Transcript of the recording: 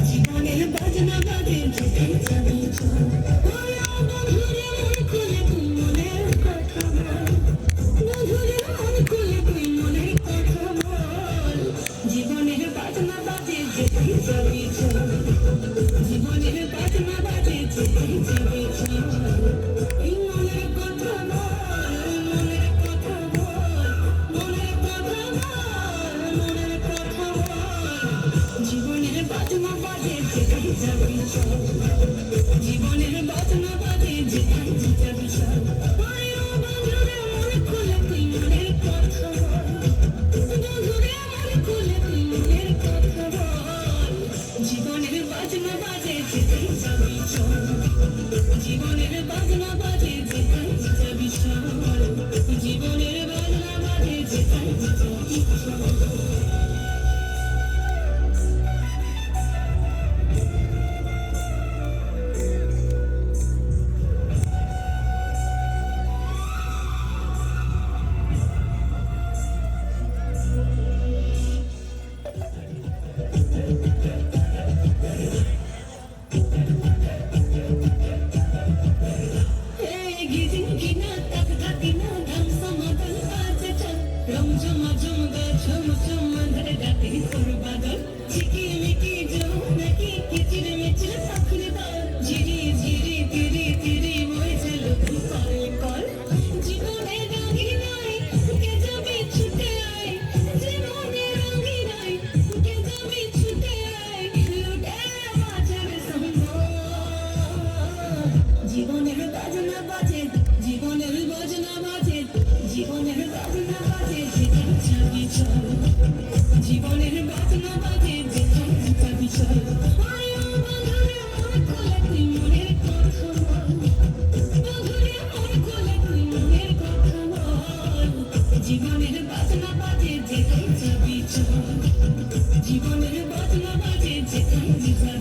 জীবনের বাজনা বাজে যেতে যাবি চল বন্ধুরে মন খুলে তুই মনের কথা বল বন্ধুরে মন খুলে তুই মনের কথা বল জীবনের বাজনা বাজে যেতে যাবি চল জীবনের বাজনা বাজে যেতে যাবি চল এই মনের কথা বল মনের কথা বল মনের কথা বল মনের কথা বল জীবনের বাজনা বাজে যেতে যাবি চল জীবনের বাজনা বাজে যেতে যাবি চল বন্ধুরে মন খুলে তুই মনের কথা বল বন্ধুরে মন খুলে তুই মনের কথা বল জীবনের বাজনা বাজে যেতে যাবি চল জীবনের বাজনা বাজে যেতে যাবি চল জীবনের বাজনা বাজে যেতে যাবি চল জীবনের বাজনা বাজে জীবনের বাজনা বাজে জীবনের বাজনা বাজে যেতে যাবি চল জীবনের বাজনা বাজে যেতে যাবি চল বন্ধুরে মন খুলে তুই মনের কথা বল বন্ধুরে মন খুলে তুই মনের কথা বল জীবনের বাজনা বাজে যেতে যাবি চল জীবনের বাজনা বাজে যেতে যাবি